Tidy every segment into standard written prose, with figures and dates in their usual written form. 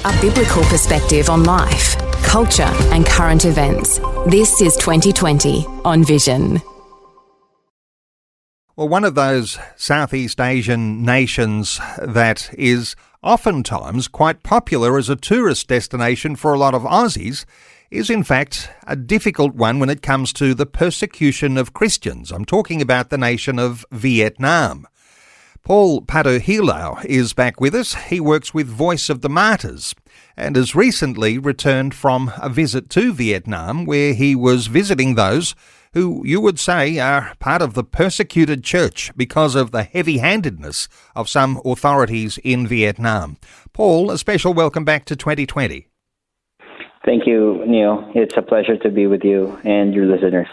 A biblical perspective on life, culture and current events. This is 2020 on Vision. Well, one of those Southeast Asian nations that is oftentimes quite popular as a tourist destination for a lot of Aussies is in fact a difficult one when it comes to the persecution of Christians. I'm talking about the nation of Vietnam. Paul Paduhilao is back with us. He works with Voice of the Martyrs and has recently returned from a visit to Vietnam where he was visiting those who you would say are part of the persecuted church because of the heavy-handedness of some authorities in Vietnam. Paul, a special welcome back to 2020. Thank you, Neil. It's a pleasure to be with you and your listeners.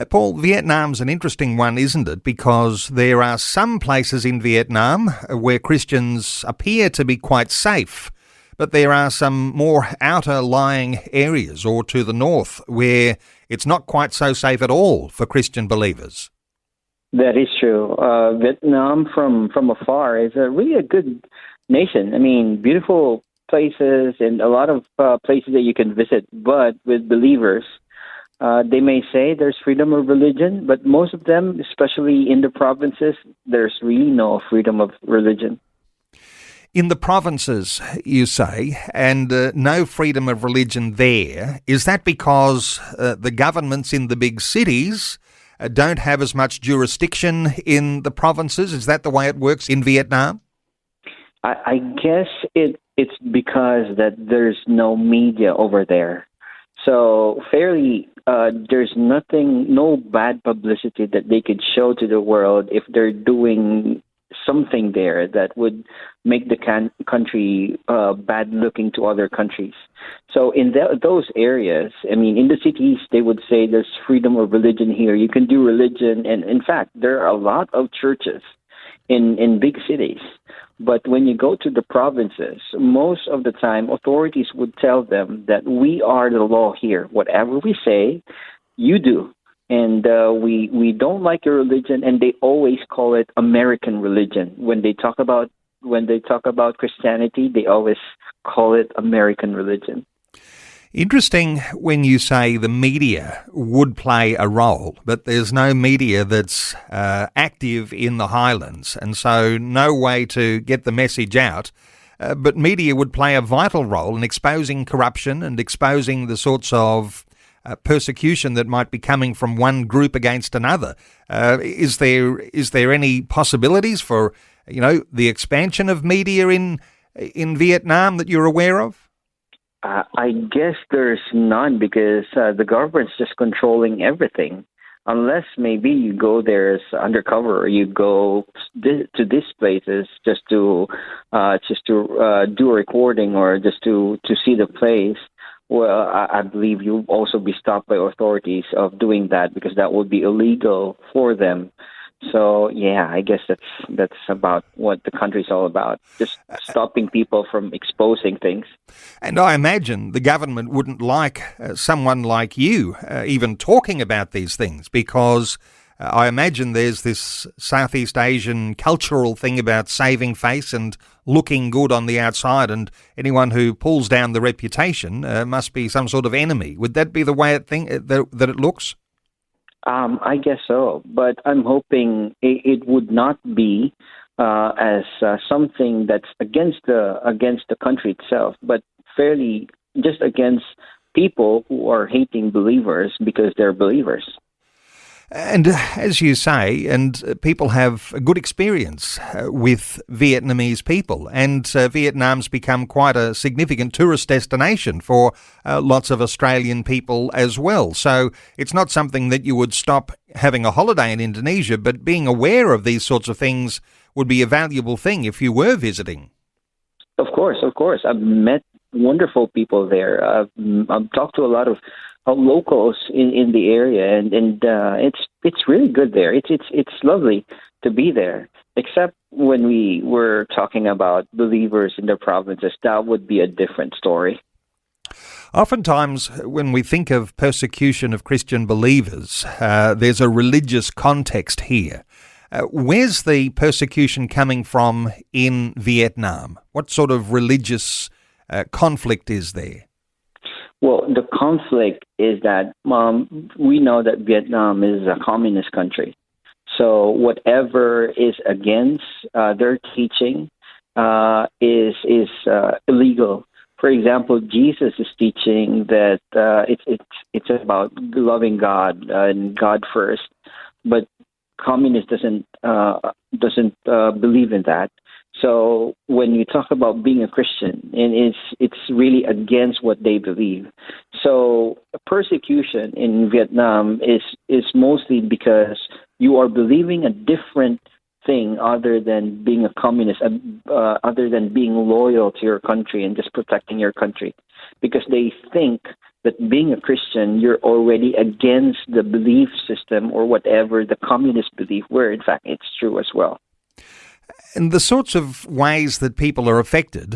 Paul, Vietnam's an interesting one, isn't it? Because there are some places in Vietnam where Christians appear to be quite safe, but there are some more outer lying areas or to the north where it's not quite so safe at all for Christian believers. That is true. Vietnam from afar is really a good nation. I mean, beautiful places and a lot of places that you can visit, but with believers, they may say there's freedom of religion, but most of them, especially in the provinces, there's really no freedom of religion. In the provinces, you say, and no freedom of religion there. Is that because the governments in the big cities don't have as much jurisdiction in the provinces? Is that the way it works in Vietnam? I guess it's because that there's no media over there. So there's no bad publicity that they could show to the world if they're doing something there that would make the country bad looking to other countries. So in those areas, I mean, in the cities, they would say there's freedom of religion here. You can do religion. And in fact, there are a lot of churches in big cities. But when you go to the provinces, most of the time, authorities would tell them that we are the law here. Whatever we say, you do. And we don't like your religion, and they always call it American religion. When they talk about Christianity, they always call it American religion. Interesting when you say the media would play a role, but there's no media that's active in the highlands, and so no way to get the message out. But media would play a vital role in exposing corruption and exposing the sorts of persecution that might be coming from one group against another. Is there any possibilities for the expansion of media in Vietnam that you're aware of? I guess there's none because the government's just controlling everything. Unless maybe you go there as undercover, or you go to these places just to do a recording or just to see the place. Well, I believe you'll also be stopped by authorities of doing that because that would be illegal for them. So, yeah, I guess that's about what the country's all about, just stopping people from exposing things. And I imagine the government wouldn't like someone like you even talking about these things because I imagine there's this Southeast Asian cultural thing about saving face and looking good on the outside, and anyone who pulls down the reputation must be some sort of enemy. Would that be the way that it looks? I guess so, but I'm hoping it would not be as something that's against the country itself, but fairly just against people who are hating believers because they're believers. And as you say, and people have a good experience with Vietnamese people, and Vietnam's become quite a significant tourist destination for lots of Australian people as well. So it's not something that you would stop having a holiday in Indonesia, but being aware of these sorts of things would be a valuable thing if you were visiting. Of course. I've met wonderful people there. I've talked to a lot of locals in the area, and it's really good there. It's lovely to be there. Except when we were talking about believers in the provinces, that would be a different story. Oftentimes, when we think of persecution of Christian believers, there's a religious context here. Where's the persecution coming from in Vietnam? What sort of religious conflict is there? Well, the conflict is that we know that Vietnam is a communist country. So whatever is against their teaching is illegal. For example, Jesus is teaching that it's about loving God and God first, but communist doesn't believe in that. So when you talk about being a Christian, and it's really against what they believe. So persecution in Vietnam is mostly because you are believing a different thing other than being a communist, other than being loyal to your country and just protecting your country, because they think that being a Christian, you're already against the belief system or whatever the communists believe, where in fact it's true as well. And the sorts of ways that people are affected,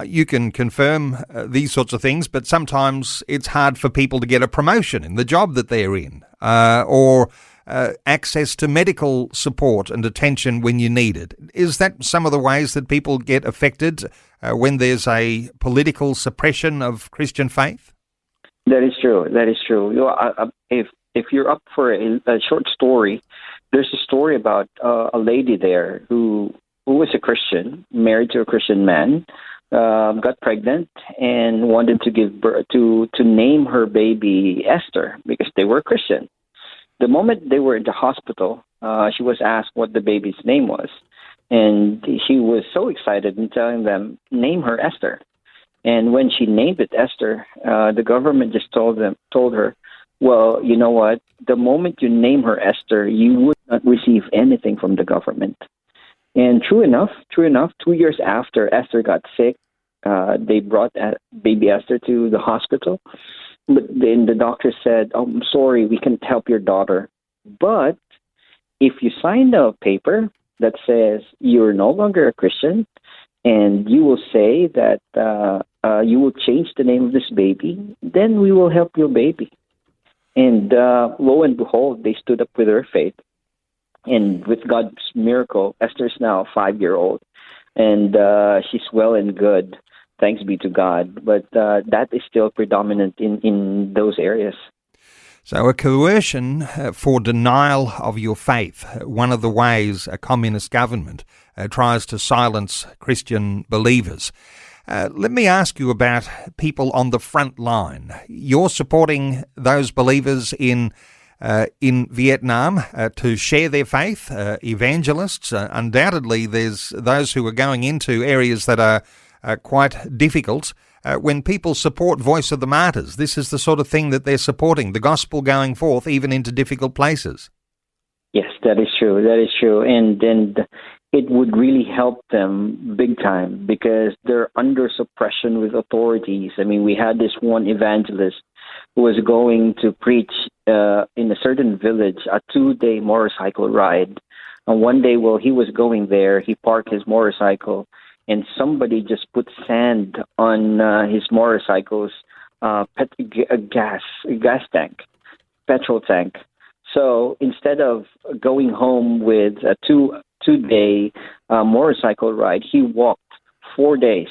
you can confirm these sorts of things, but sometimes it's hard for people to get a promotion in the job that they're in, or access to medical support and attention when you need it. Is that some of the ways that people get affected when there's a political suppression of Christian faith? That is true. That is true. You know, if you're up for a short story, there's a story about a lady there who was a Christian, married to a Christian man, got pregnant and wanted to give birth to name her baby Esther because they were Christian. The moment they were in the hospital, she was asked what the baby's name was, and she was so excited in telling them, name her Esther. And when she named it Esther, the government just told her, well, you know what? The moment you name her Esther, you would not receive anything from the government. And true enough, 2 years after Esther got sick, they brought baby Esther to the hospital. But then the doctor said, oh, I'm sorry, we can't help your daughter. But if you sign a paper that says you're no longer a Christian, and you will say that you will change the name of this baby, then we will help your baby. And lo and behold, they stood up with their faith. And with God's miracle, Esther's now 5-year-old. And she's well and good, thanks be to God. But that is still predominant in those areas. So a coercion for denial of your faith, one of the ways a communist government tries to silence Christian believers. Let me ask you about people on the front line. You're supporting those believers in Vietnam to share their faith, evangelists. Undoubtedly, there's those who are going into areas that are quite difficult. When people support Voice of the Martyrs, this is the sort of thing that they're supporting, the gospel going forth even into difficult places. Yes, that is true. That is true. And it would really help them big time because they're under suppression with authorities. I mean, we had this one evangelist who was going to preach in a certain village, a 2-day motorcycle ride. And one day while he was going there, he parked his motorcycle and somebody just put sand on his motorcycle's gas tank, petrol tank. So instead of going home with a two-day motorcycle ride, he walked 4 days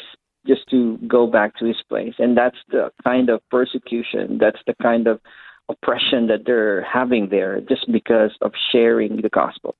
just to go back to his place. And that's the kind of persecution, that's the kind of oppression that they're having there just because of sharing the gospel.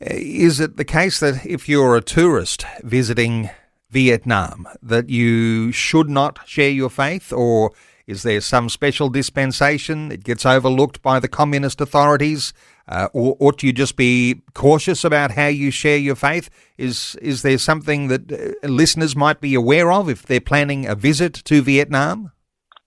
Is it the case that if you're a tourist visiting Vietnam, that you should not share your faith, or is there some special dispensation? It gets overlooked by the communist authorities, or ought you just be cautious about how you share your faith? Is there something that listeners might be aware of if they're planning a visit to Vietnam?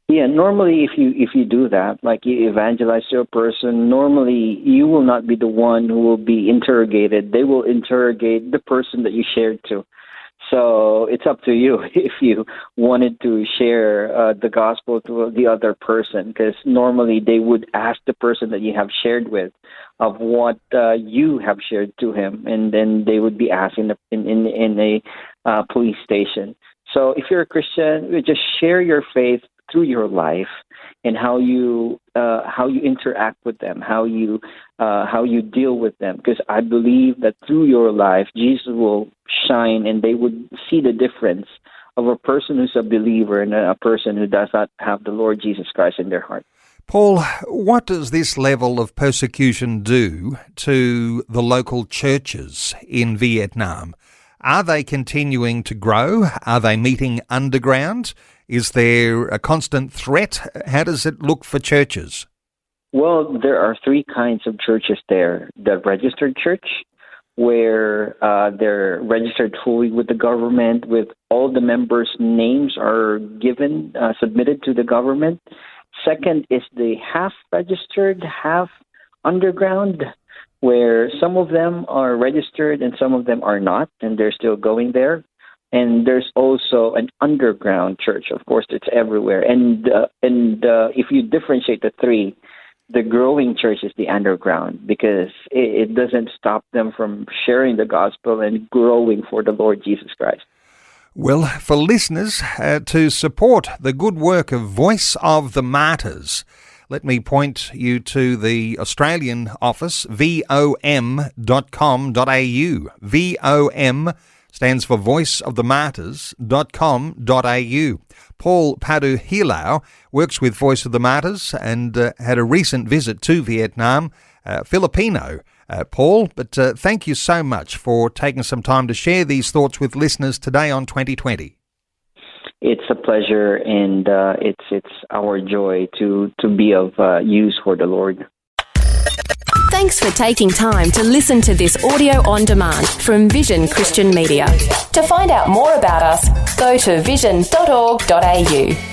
Yeah, normally if you do that, like you evangelize to a person, normally you will not be the one who will be interrogated. They will interrogate the person that you shared to. So it's up to you if you wanted to share the gospel to the other person, because normally they would ask the person that you have shared with of what you have shared to him, and then they would be asked in a police station. So if you're a Christian, just share your faith through your life and how you interact with them, how you deal with them. Because I believe that through your life, Jesus will shine, and they would see the difference of a person who's a believer and a person who does not have the Lord Jesus Christ in their heart. Paul, what does this level of persecution do to the local churches in Vietnam? Are they continuing to grow? Are they meeting underground? Is there a constant threat? How does it look for churches? Well, there are three kinds of churches there. The registered church, where they're registered fully with the government, with all the members' names are given, submitted to the government. Second is the half registered, half underground, where some of them are registered and some of them are not, and they're still going there. And there's also an underground church. Of course, it's everywhere. And if you differentiate the three, the growing church is the underground, because it doesn't stop them from sharing the gospel and growing for the Lord Jesus Christ. Well, for listeners to support the good work of Voice of the Martyrs, let me point you to the Australian office, vom.com.au. VOM stands for voiceofthemartyrs.com.au. Paul Paduhilao works with Voice of the Martyrs and had a recent visit to Vietnam, Filipino, Paul. But thank you so much for taking some time to share these thoughts with listeners today on 2020. It's a pleasure, and it's our joy to be of use for the Lord. Thanks for taking time to listen to this audio on demand from Vision Christian Media. To find out more about us, go to vision.org.au.